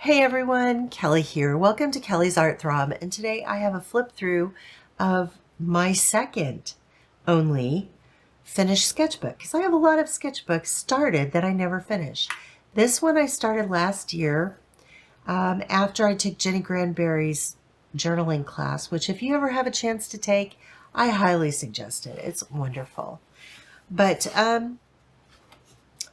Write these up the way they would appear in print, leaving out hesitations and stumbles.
Hey everyone, Kelly here. Welcome to Kelly's Art Throb, and today I have a flip through of my second only finished sketchbook because I have a lot of sketchbooks started that I never finished. This one I started last year after I took Jenny Granberry's journaling class, which if you ever have a chance to take, I highly suggest it. It's wonderful. But I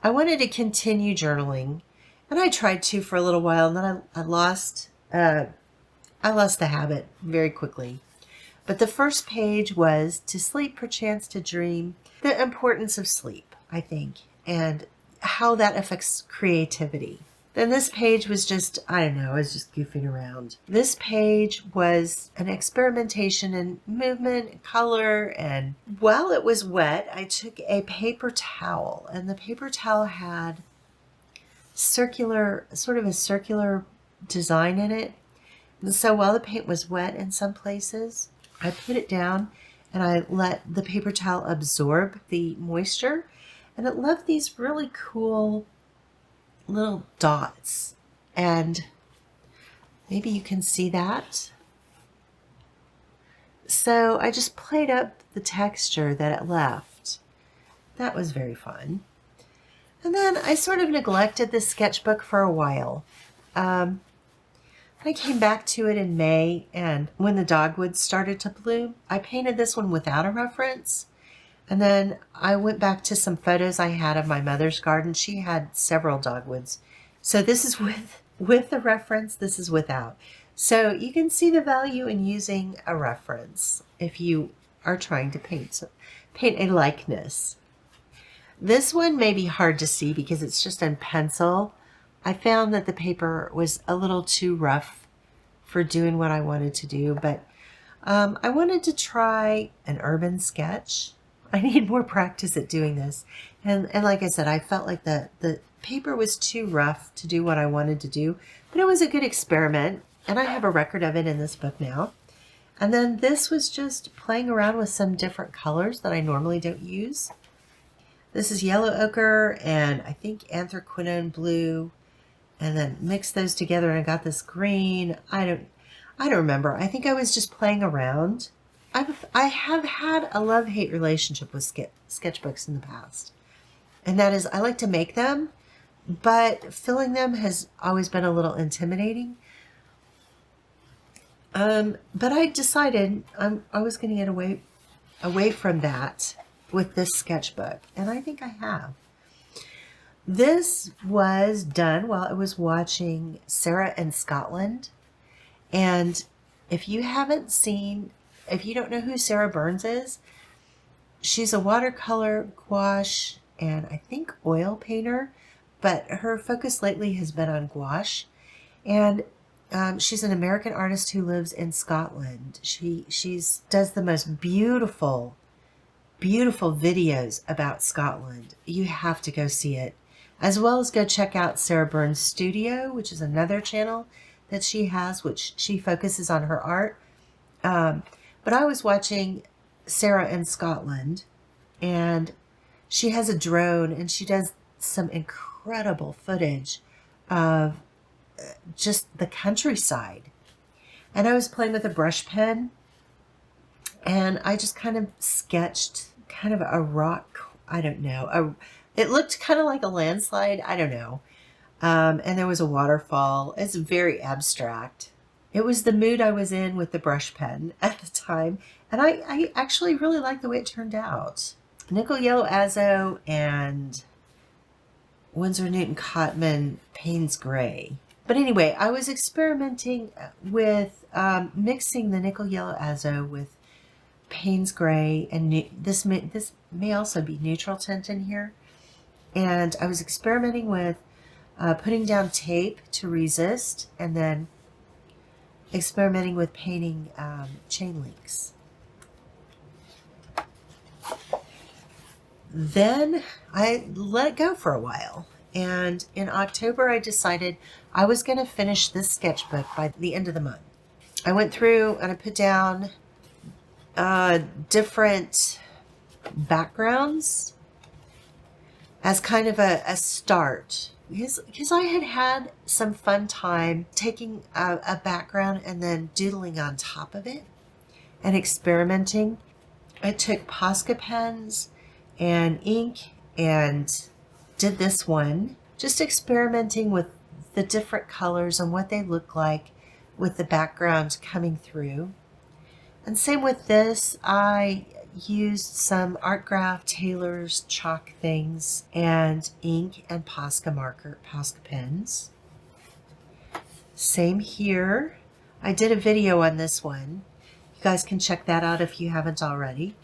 wanted to continue journaling, and I tried to for a little while, and then I lost the habit very quickly. But the first page was to sleep, perchance to dream, the importance of sleep, I think, and how that affects creativity. Then this page was just, I don't know, I was just goofing around. This page was an experimentation in movement, and color, and while it was wet, I took a paper towel, and the paper towel had sort of a circular design in it. And so while the paint was wet in some places, I put it down and I let the paper towel absorb the moisture, and it left these really cool little dots, and maybe you can see that. So I just played up the texture that it left. That was very fun. And then I sort of neglected this sketchbook for a while. I came back to it in May, and when the dogwoods started to bloom, I painted this one without a reference. And then I went back to some photos I had of my mother's garden. She had several dogwoods. So this is with the reference, this is without. So you can see the value in using a reference if you are trying to paint a likeness. This one may be hard to see because it's just in pencil. I found that the paper was a little too rough for doing what I wanted to do, but I wanted to try an urban sketch. I need more practice at doing this. And like I said, I felt like the paper was too rough to do what I wanted to do, but it was a good experiment, and I have a record of it in this book now. And then this was just playing around with some different colors that I normally don't use. This is yellow ochre and I think anthraquinone blue, and then mixed those together and I got this green. I don't remember. I think I was just playing around. I have had a love-hate relationship with sketchbooks in the past. And that is, I like to make them, but filling them has always been a little intimidating. But I decided I was going to get away from that with this sketchbook, and I think I have. This was done while I was watching Sarah in Scotland, and if you don't know who Sarah Burns is, she's a watercolor, gouache, and I think oil painter, but her focus lately has been on gouache. And she's an American artist who lives in Scotland. She does the most beautiful videos about Scotland. You have to go see it, as well as go check out Sarah Burns Studio, which is another channel that she has, which she focuses on her art. But I was watching Sarah in Scotland, and she has a drone, and she does some incredible footage of just the countryside. And I was playing with a brush pen, and I just kind of sketched kind of a rock, I don't know. It looked kind of like a landslide, I don't know. And there was a waterfall. It's very abstract. It was the mood I was in with the brush pen at the time. And I actually really liked the way it turned out. Nickel Yellow Azo and Winsor Newton Cotman Payne's Gray. But anyway, I was experimenting with mixing the Nickel Yellow Azo with Payne's Gray, and this may also be neutral tint in here. And I was experimenting with putting down tape to resist, and then experimenting with painting chain links. Then I let it go for a while, and in October I decided I was going to finish this sketchbook by the end of the month. I went through and I put down different backgrounds as kind of a start because I had had some fun time taking a background and then doodling on top of it and experimenting. I took Posca pens and ink and did this one, just experimenting with the different colors and what they look like with the background coming through. And same with this, I used some Art Graph Taylor's chalk things and ink and Posca pens. Same here. I did a video on this one. You guys can check that out if you haven't already.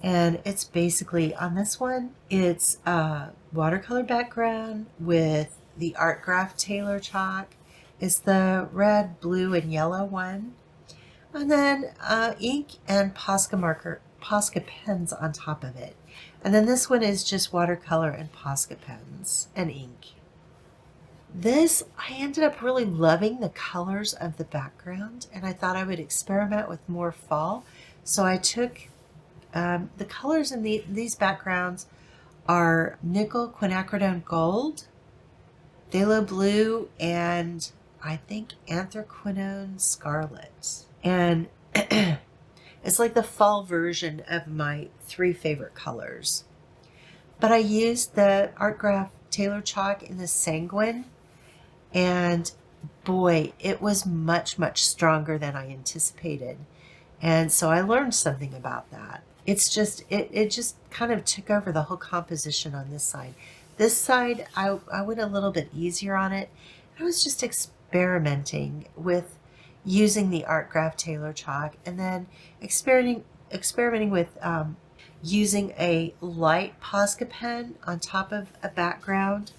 And it's basically, on this one, it's a watercolor background with the Art Graph Taylor chalk. It's the red, blue, and yellow one. And then ink and Posca pens on top of it. And then this one is just watercolor and Posca pens and ink. This, I ended up really loving the colors of the background, and I thought I would experiment with more fall. So I took the colors in these backgrounds are nickel quinacridone gold, phthalo blue, and I think anthraquinone scarlet. And it's like the fall version of my 3 favorite colors. But I used the Art Graph Taylor chalk in the sanguine, and boy, it was much, much stronger than I anticipated. And so I learned something about that. It's just, it just kind of took over the whole composition on this side. This side, I went a little bit easier on it. I was just experimenting with using the Art Graph Taylor chalk, and then experimenting with using a light Posca pen on top of a background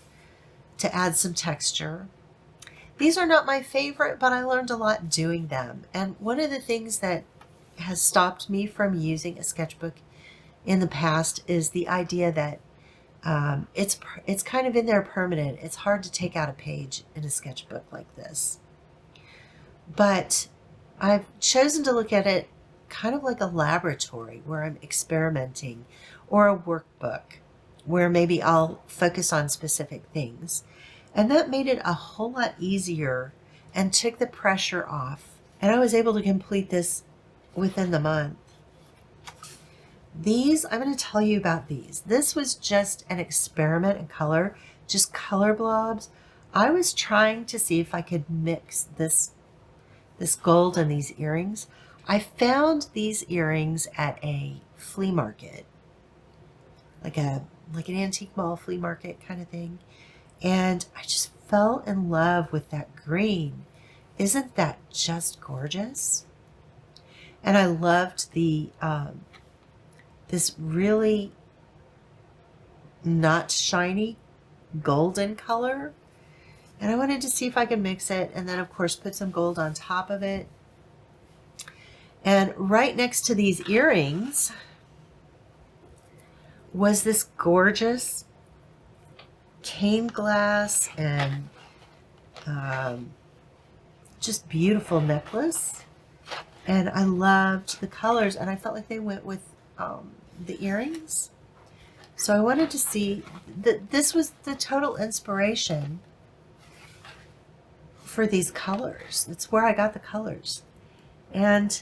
to add some texture. These are not my favorite, but I learned a lot doing them. And one of the things that has stopped me from using a sketchbook in the past is the idea that it's kind of in there permanent. It's hard to take out a page in a sketchbook like this. But I've chosen to look at it kind of like a laboratory where I'm experimenting, or a workbook where maybe I'll focus on specific things. And that made it a whole lot easier and took the pressure off. And I was able to complete this within the month. These, I'm going to tell you about these. This was just an experiment in color, just color blobs. I was trying to see if I could mix this gold and these earrings. I found these earrings at a flea market, like an antique mall flea market kind of thing. And I just fell in love with that green. Isn't that just gorgeous? And I loved the this really not shiny golden color. And I wanted to see if I could mix it, and then of course put some gold on top of it. And right next to these earrings was this gorgeous cane glass and just beautiful necklace. And I loved the colors, and I felt like they went with the earrings. So I wanted to see that this was the total inspiration for these colors. That's where I got the colors. And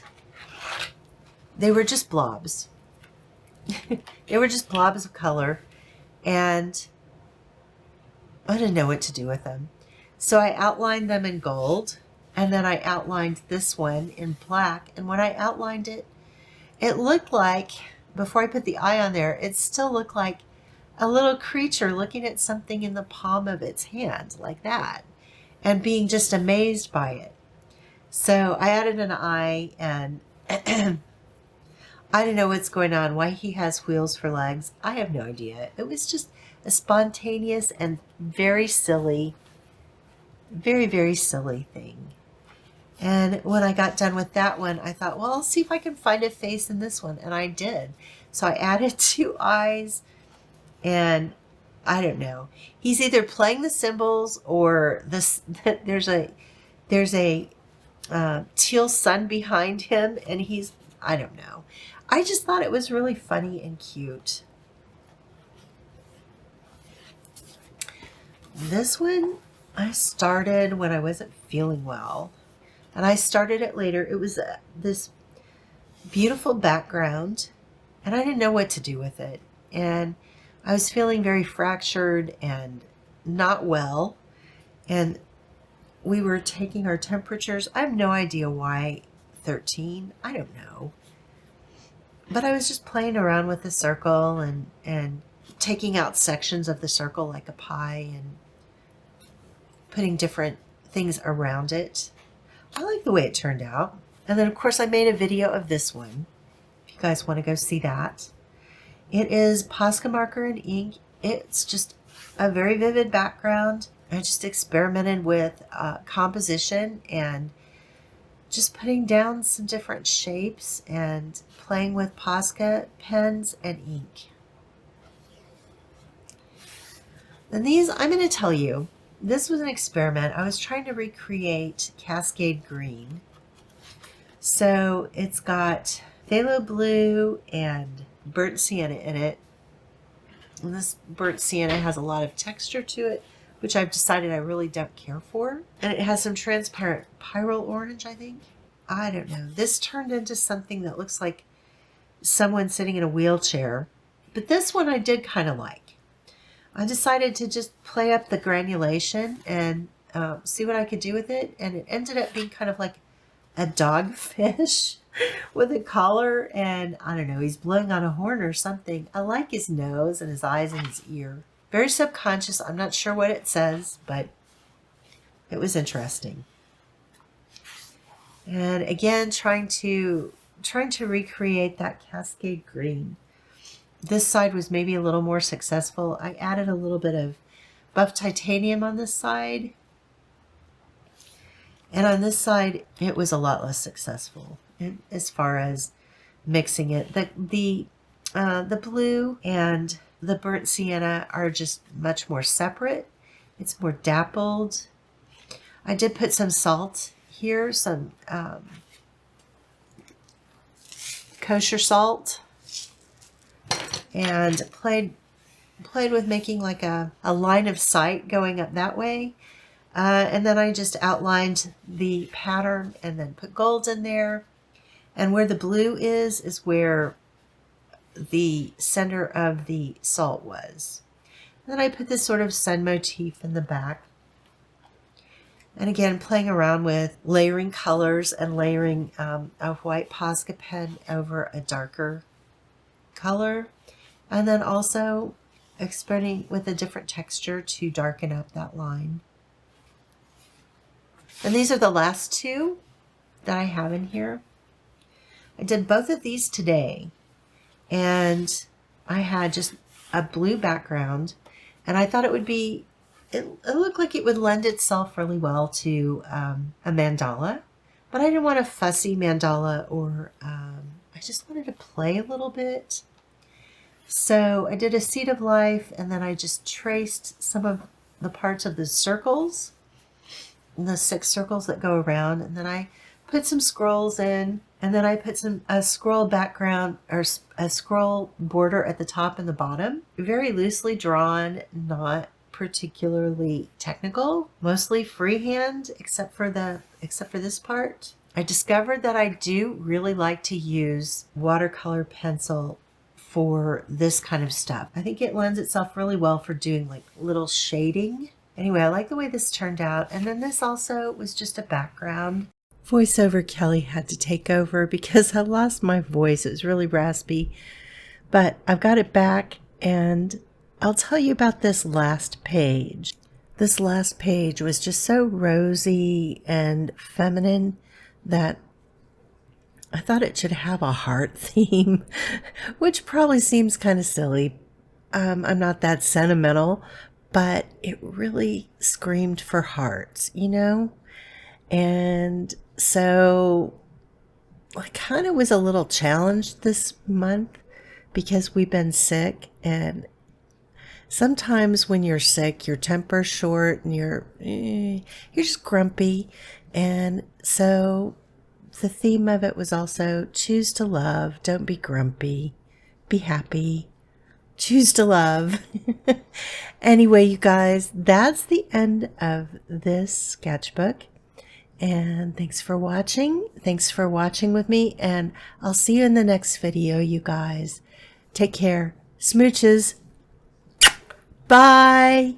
they were just blobs. They were just blobs of color, and I didn't know what to do with them. So I outlined them in gold, and then I outlined this one in black. And when I outlined it, it looked like, before I put the eye on there, it still looked like a little creature looking at something in the palm of its hand, like that, and being just amazed by it. So I added an eye, and I don't know what's going on, why he has wheels for legs. I have no idea. It was just a spontaneous and very silly, very, very silly thing. And when I got done with that one, I thought, well, I'll see if I can find a face in this one. And I did. So I added 2 eyes, and I don't know. He's either playing the cymbals, or this, there's a teal sun behind him, and he's, I don't know. I just thought it was really funny and cute. This one I started when I wasn't feeling well, and I started it later. It was this beautiful background, and I didn't know what to do with it. And I was feeling very fractured and not well. And we were taking our temperatures. I have no idea why 13. I don't know. But I was just playing around with the circle and taking out sections of the circle like a pie and putting different things around it. I like the way it turned out. And then, of course, I made a video of this one, if you guys want to go see that. It is Posca marker and ink. It's just a very vivid background. I just experimented with composition and just putting down some different shapes and playing with Posca pens and ink. And these, I'm going to tell you, this was an experiment. I was trying to recreate Cascade Green. So it's got phthalo blue and burnt sienna in it. And this burnt sienna has a lot of texture to it, which I've decided I really don't care for. And it has some transparent pyrrole orange, I think. I don't know. This turned into something that looks like someone sitting in a wheelchair. But this one I did kind of like. I decided to just play up the granulation and see what I could do with it. And it ended up being kind of like a dogfish with a collar. And I don't know, he's blowing on a horn or something. I like his nose and his eyes and his ear. Very subconscious. I'm not sure what it says, but it was interesting. And again, trying to recreate that Cascade Green. This side was maybe a little more successful. I added a little bit of buff titanium on this side. And on this side, it was a lot less successful as far as mixing it. The blue and the burnt sienna are just much more separate. It's more dappled. I did put some salt here, some kosher salt, and played with making like a line of sight going up that way. And then I just outlined the pattern and then put gold in there. And where the blue is where the center of the salt was. And then I put this sort of sun motif in the back. And again, playing around with layering colors and layering a white Posca pen over a darker color. And then also experimenting with a different texture to darken up that line. And these are the last two that I have in here. I did both of these today. And I had just a blue background. And I thought it would be, it looked like it would lend itself really well to a mandala. But I didn't want a fussy mandala, or I just wanted to play a little bit. So I did a seed of life, and then I just traced some of the parts of the circles, the 6 circles that go around, and then I put some scrolls in, and then I put a scroll background or a scroll border at the top and the bottom. Very loosely drawn, not particularly technical, mostly freehand, except for this part. I discovered that I do really like to use watercolor pencil for this kind of stuff. I think it lends itself really well for doing like little shading. Anyway, I like the way this turned out. And then this also was just a background. Voiceover Kelly had to take over because I lost my voice. It was really raspy, but I've got it back, and I'll tell you about this last page. This last page was just so rosy and feminine that I thought it should have a heart theme, which probably seems kind of silly. I'm not that sentimental, but it really screamed for hearts, you know? And so I kind of was a little challenged this month because we've been sick, and sometimes when you're sick, your temper's short and you're just grumpy. And so the theme of it was also choose to love, don't be grumpy, be happy, choose to love. Anyway, you guys, that's the end of this sketchbook. And thanks for watching. Thanks for watching with me. And I'll see you in the next video, you guys. Take care. Smooches. Bye.